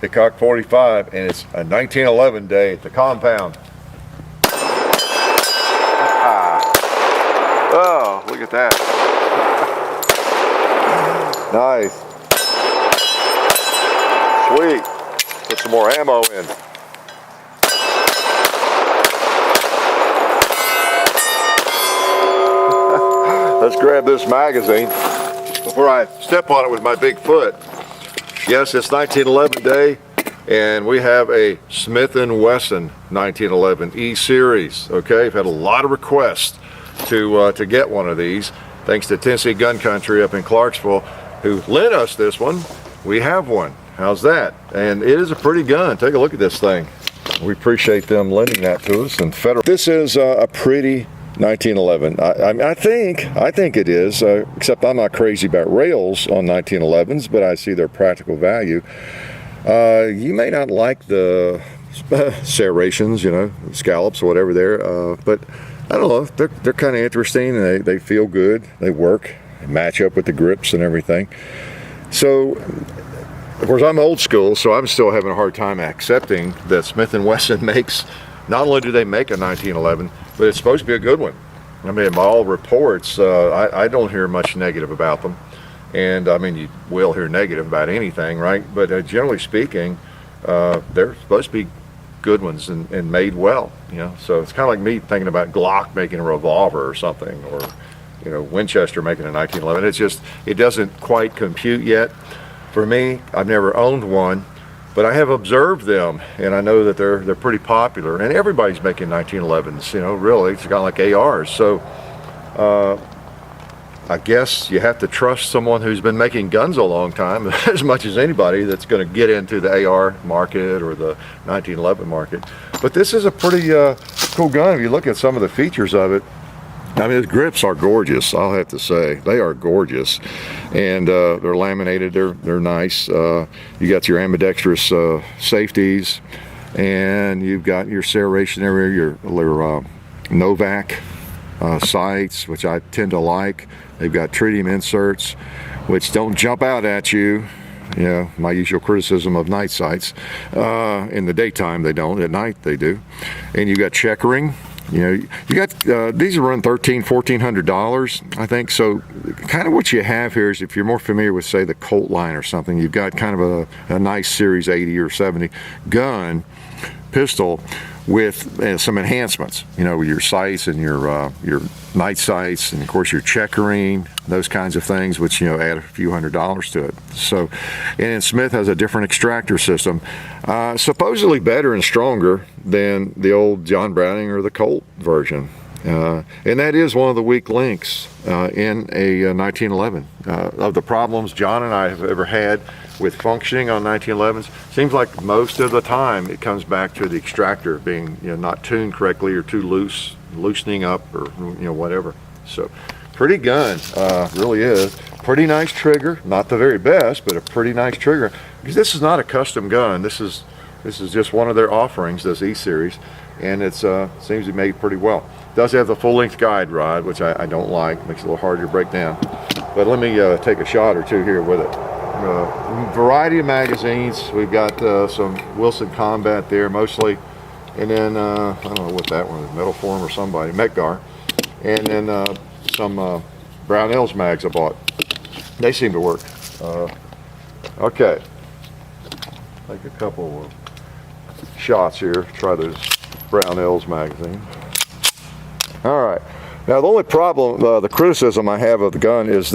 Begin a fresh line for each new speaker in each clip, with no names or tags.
Hickok 45, and it's a 1911 day at the compound. Oh, look at that. Nice. Sweet. Put some more ammo in. Let's grab this magazine before I step on it with my big foot. Yes, it's 1911 day, and we have a Smith Wesson 1911 E-Series. Okay, I've had a lot of requests to get one of these, thanks to Tennessee Gun Country up in Clarksville, who lent us this one. We have one. How's that? And it is a pretty gun. Take a look at this thing. We appreciate them lending that to us. And Federal. This is a pretty 1911. I think it is, except I'm not crazy about rails on 1911s, but I see their practical value. You may not like the serrations, you know, scallops or whatever there, but I don't know, they're kind of interesting, and they feel good, they work, they match up with the grips and everything. So, of course, I'm old school, so I'm still having a hard time accepting that Smith & Wesson makes, not only do they make a 1911, but it's supposed to be a good one. I mean, by all reports, I don't hear much negative about them. And I mean, you will hear negative about anything, right? But generally speaking, they're supposed to be good ones and made well, you know? So it's kind of like me thinking about Glock making a revolver or something, or, you know, Winchester making a 1911. It's just, it doesn't quite compute yet. For me, I've never owned one, but I have observed them, and I know that they're pretty popular, and everybody's making 1911s, you know, really. It's kind of like ARs. So I guess you have to trust someone who's been making guns a long time as much as anybody that's going to get into the AR market or the 1911 market. But this is a pretty cool gun. If you look at some of the features of it, I mean, the grips are gorgeous, I'll have to say. They are gorgeous, and they're laminated, they're nice. You got your ambidextrous safeties, and you've got your serration area, your Novak sights, which I tend to like. They've got tritium inserts, which don't jump out at you. You know, my usual criticism of night sights. In the daytime they don't, at night they do. And you got checkering. You know, you got these are run $1,400, I think. So kind of what you have here is, if you're more familiar with, say, the Colt line or something, you've got kind of a nice Series 80 or 70 gun, pistol, with some enhancements, you know, your sights and your night sights, and of course your checkering, those kinds of things, which, you know, add a few $100s to it. So, and Smith has a different extractor system, supposedly better and stronger than the old John Browning or the Colt version. And that is one of the weak links in a 1911. Of the problems John and I have ever had with functioning on 1911s, seems like most of the time it comes back to the extractor being, you know, not tuned correctly, or too loose, loosening up, or, you know, whatever. So pretty gun, really is. Pretty nice trigger, not the very best, but a pretty nice trigger, because this is not a custom gun. This is just one of their offerings, this E-Series, and it's seems to be made pretty well. It does have the full-length guide rod, which I don't like. Makes it a little harder to break down. But let me take a shot or two here with it. Variety of magazines. We've got some Wilson Combat there mostly, and then I don't know what that one is, Metal Form or somebody, Metgar, and then some Brownells mags I bought. They seem to work. Okay, take a couple of shots here. Try those Brownells magazine. All right. Now the only problem, the criticism I have of the gun is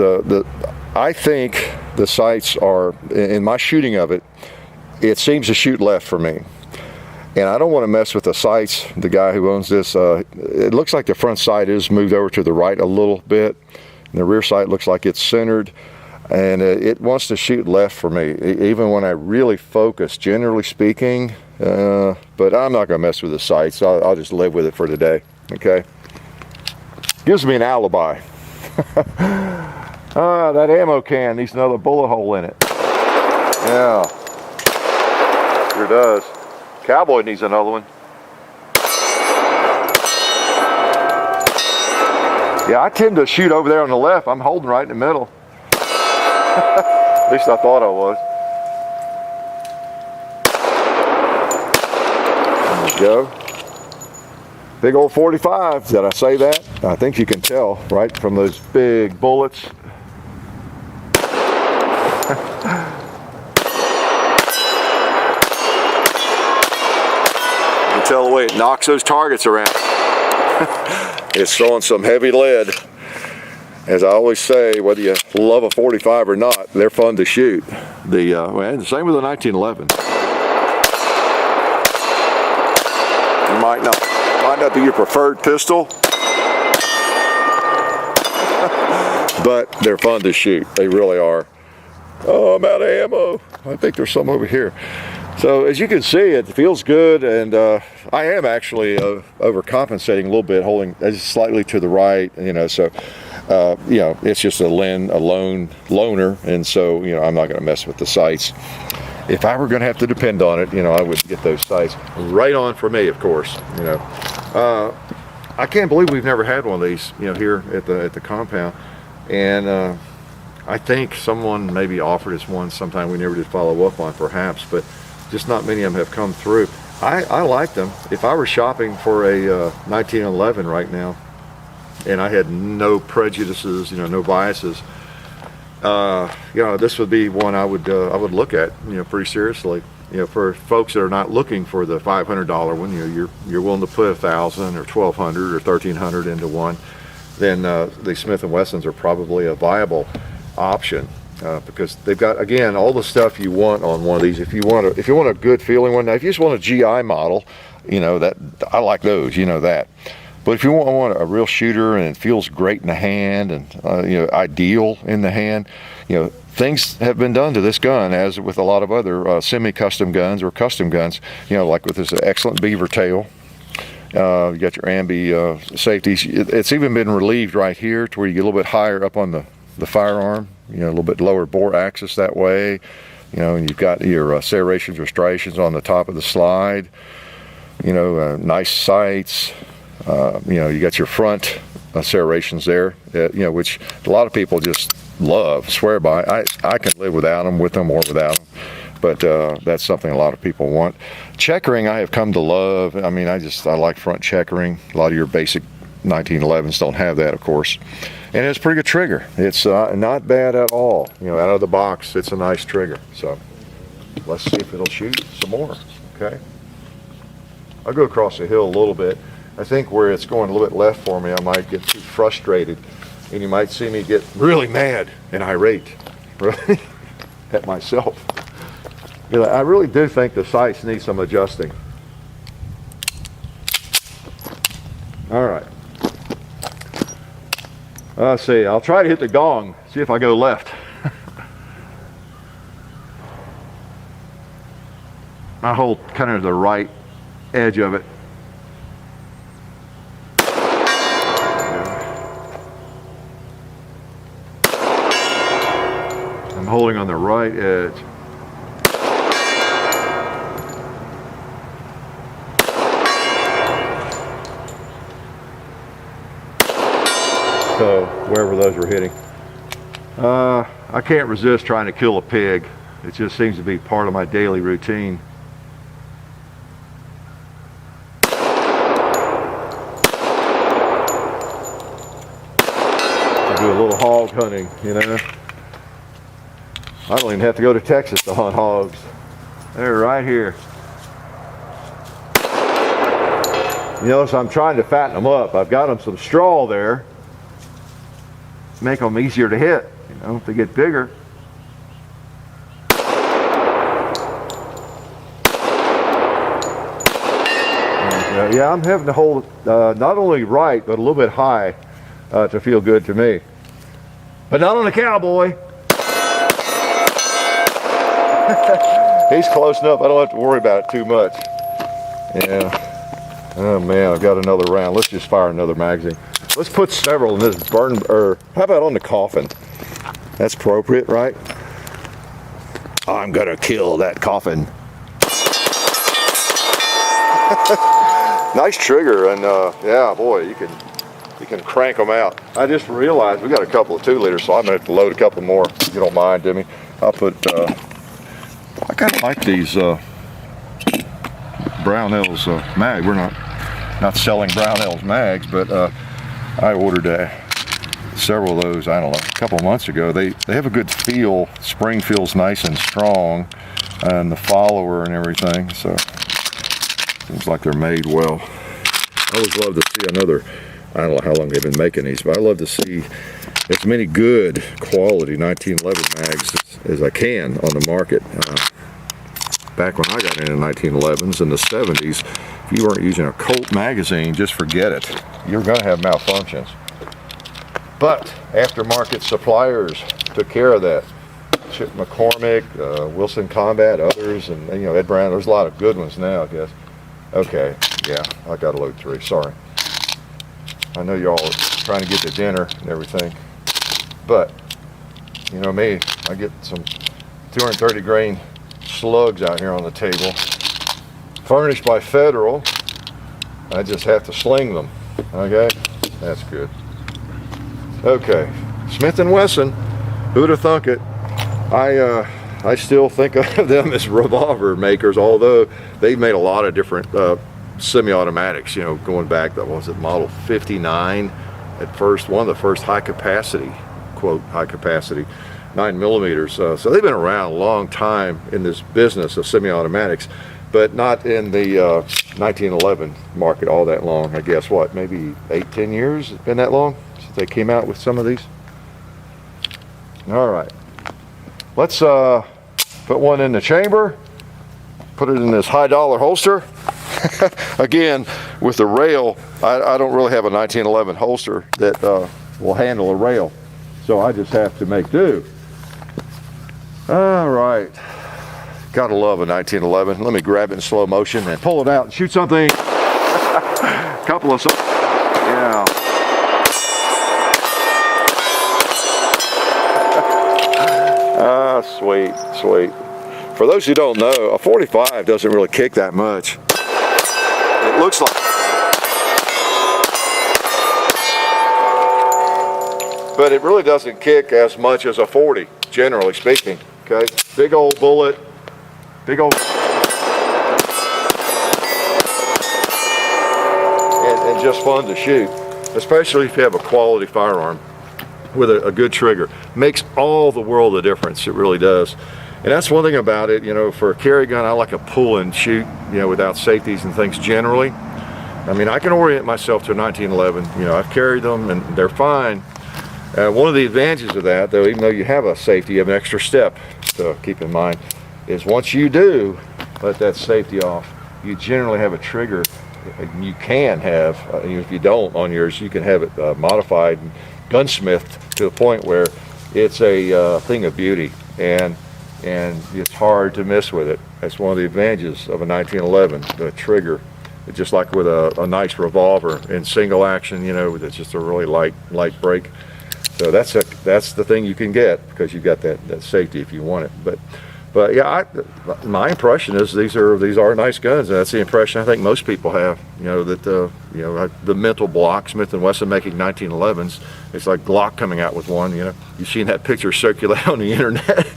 I think the sights are, in my shooting of it, it seems to shoot left for me. And I don't want to mess with the sights. The guy who owns this, it looks like the front sight is moved over to the right a little bit. And the rear sight looks like it's centered. And it wants to shoot left for me, even when I really focus, generally speaking. But I'm not going to mess with the sights. I'll just live with it for today, okay? Gives me an alibi. That ammo can needs another bullet hole in it. Yeah, sure does. Cowboy needs another one. Yeah, I tend to shoot over there on the left. I'm holding right in the middle. At least I thought I was. go. Big old 45. Did I say that? I think you can tell, right, from those big bullets. You can tell the way it knocks those targets around. It's throwing some heavy lead. As I always say, whether you love a 45 or not, they're fun to shoot. The same with the 1911. It might not be your preferred pistol, but they're fun to shoot. They really are. Oh, I'm out of ammo. I think there's some over here. So as you can see, it feels good, and I am actually overcompensating a little bit, holding just slightly to the right, you know, so you know, it's just a lone loner, and so, you know, I'm not going to mess with the sights. If I were going to have to depend on it, you know, I would get those sights right on for me, of course, you know. I can't believe we've never had one of these, you know, here at the compound, and I think someone maybe offered us one sometime we never did follow up on, perhaps, but just not many of them have come through. I like them. If I were shopping for a 1911 right now, and I had no prejudices, you know, no biases, you know, this would be one I would look at, you know, pretty seriously. You know, for folks that are not looking for the $500 one, you know, you're willing to put $1,000 or $1,200 or $1,300 into one, then the Smith & Wessons are probably a viable option. Because they've got, again, all the stuff you want on one of these. If you want a good feeling one, now if you just want a GI model, you know, that I like those, you know that. But if you want a real shooter and it feels great in the hand and you know, ideal in the hand, you know, things have been done to this gun, as with a lot of other semi-custom guns or custom guns. You know, like with this excellent beaver tail. You got your ambi safeties. It's even been relieved right here to where you get a little bit higher up on the firearm. You know, a little bit lower bore axis that way. You know, and you've got your serrations or striations on the top of the slide. You know, nice sights. You know, you got your front serrations there. You know, which a lot of people just love, swear by. I can live without them, with them or without them. But that's something a lot of people want. Checkering, I have come to love. I mean, I like front checkering. A lot of your basic 1911s don't have that, of course. And it's a pretty good trigger. It's not bad at all. You know, out of the box, it's a nice trigger. So let's see if it'll shoot some more. Okay. I'll go across the hill a little bit. I think where it's going a little bit left for me, I might get too frustrated, and you might see me get really mad and irate, really, at myself. You know, I really do think the sights need some adjusting. All right. Let's see, I'll try to hit the gong, see if I go left. I hold kind of the right edge of it. I'm holding on the right edge. So wherever those were hitting. I can't resist trying to kill a pig. It just seems to be part of my daily routine. I do a little hog hunting, you know. I don't even have to go to Texas to hunt hogs. They're right here. You notice I'm trying to fatten them up. I've got them some straw there. Make them easier to hit, you know, if they get bigger. And, yeah, I'm having to hold not only right, but a little bit high to feel good to me. But not on the cowboy. He's close enough, I don't have to worry about it too much. Yeah. Oh man, I've got another round. Let's just fire another magazine. Let's put several in this burn, or how about on the coffin? That's appropriate, right? I'm gonna kill that coffin. Nice trigger, and yeah, boy, you can crank them out. I just realized we got a couple of 2 liters, so I'm gonna have to load a couple more, if you don't mind, Demi. I'll put, I kind of like these Brownell's mag. We're not selling Brownell's mags, but I ordered several of those, I don't know, a couple months ago. They have a good feel. Spring feels nice and strong, and the follower and everything, so seems like they're made well. I always love to see another, I don't know how long they've been making these, but I love to see as many good quality 1911 mags as I can on the market. Back when I got into 1911s in the 70s, if you weren't using a Colt magazine, just forget it. You're going to have malfunctions. But aftermarket suppliers took care of that. Chip McCormick, Wilson Combat, others, and Ed Brown. There's a lot of good ones now, I guess. Okay, yeah, I got to load 3. Sorry. I know y'all are trying to get to dinner and everything, but you know me, I get some 230 grain slugs out here on the table, furnished by Federal. I just have to sling them. Okay, that's good. Okay, Smith Wesson, who'd have thunk it? I still think of them as revolver makers, although they've made a lot of different semi-automatics, going back, that was it, model 59 at first, one of the first high capacity, quote, high capacity 9mm. So they've been around a long time in this business of semi-automatics, but not in the 1911 market all that long. I guess, what, maybe 8-10 years? It's been that long since they came out with some of these? All right. Let's put one in the chamber, put it in this high dollar holster. Again, with the rail, I don't really have a 1911 holster that will handle a rail, so I just have to make do. All right, gotta love a 1911. Let me grab it in slow motion and pull it out and shoot something. Couple of, yeah. Sweet, sweet. For those who don't know, a 45 doesn't really kick that much. It looks like, but it really doesn't kick as much as a 40, generally speaking. Okay, big old bullet, big old, and just fun to shoot, especially if you have a quality firearm with a good trigger. Makes all the world of difference. It really does. And that's one thing about it, for a carry gun, I like a pull and shoot, without safeties and things generally. I mean, I can orient myself to a 1911. I've carried them and they're fine. One of the advantages of that, though, even though you have a safety, you have an extra step to keep in mind, is once you do let that safety off, you generally have a trigger. You can have, if you don't on yours, you can have it modified, gunsmithed to the point where it's a thing of beauty, and it's hard to miss with it. That's one of the advantages of a 1911, the trigger. It's just like with a nice revolver in single action, with it's just a really light break. So that's the thing you can get, because you got that safety if you want it. But yeah, my impression is these are nice guns, and that's the impression I think most people have. That the mental block, Smith & Wesson making 1911s, it's like Glock coming out with one. You've seen that picture circulate on the internet.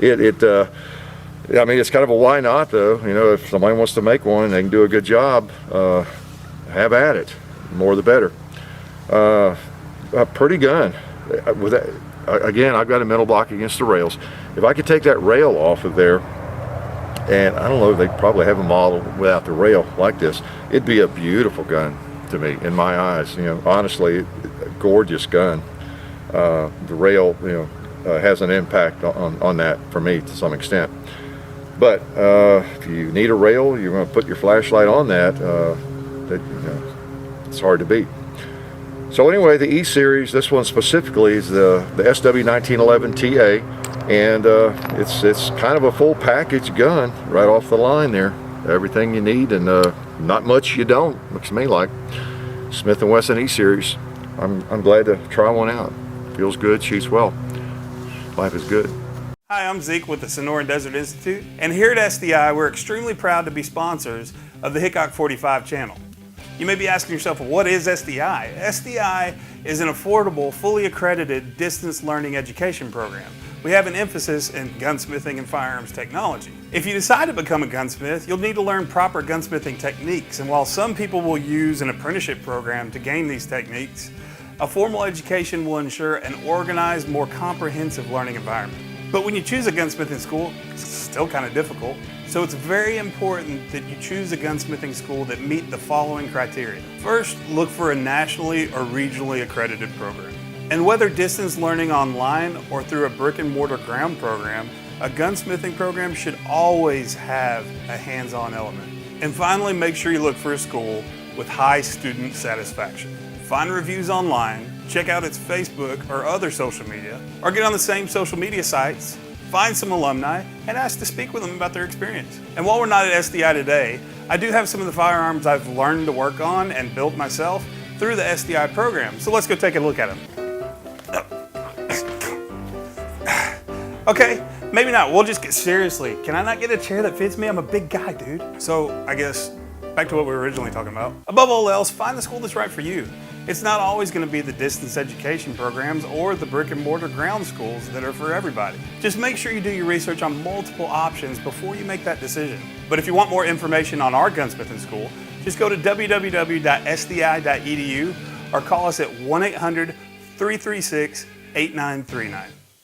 I mean, it's kind of a why not though. If somebody wants to make one, they can do a good job. Have at it. More the better. A pretty gun. With that, again, I've got a mental block against the rails. If I could take that rail off of there, and I don't know, they probably have a model without the rail like this, it'd be a beautiful gun to me, in my eyes. Honestly, a gorgeous gun. The rail, has an impact on that for me to some extent. But if you need a rail, you're going to put your flashlight on that. It's hard to beat. So anyway, the E-Series, this one specifically is the SW 1911 TA, and it's kind of a full package gun right off the line there. Everything you need, and not much you don't, looks to me like. Smith & Wesson E-Series. I'm glad to try one out. Feels good, shoots well. Life is good.
Hi, I'm Zeke with the Sonoran Desert Institute, and here at SDI, we're extremely proud to be sponsors of the Hickok 45 channel. You may be asking yourself, well, what is SDI? SDI is an affordable, fully accredited distance learning education program we have an emphasis in gunsmithing and firearms technology. If you decide to become a gunsmith, you'll need to learn proper gunsmithing techniques, and while some people will use an apprenticeship program to gain these techniques, a formal education will ensure an organized, more comprehensive learning environment. But when you choose a gunsmithing school, it's still kind of difficult, so it's very important that you choose a gunsmithing school that meet the following criteria. First, look for a nationally or regionally accredited program. And whether distance learning online or through a brick and mortar ground program, a gunsmithing program should always have a hands-on element. And finally, make sure you look for a school with high student satisfaction. Find reviews online, check out its Facebook or other social media, or get on the same social media sites, find some alumni, and ask to speak with them about their experience. And while we're not at SDI today, I do have some of the firearms I've learned to work on and built myself through the SDI program. So let's go take a look at them. Okay, maybe not. We'll just get seriously. Can I not get a chair that fits me? I'm a big guy, dude. So I guess back to what we were originally talking about. Above all else, find the school that's right for you. It's not always going to be the distance education programs or the brick and mortar ground schools that are for everybody. Just make sure you do your research on multiple options before you make that decision. But if you want more information on our gunsmithing school, just go to www.sdi.edu or call us at 1-800-336-8939.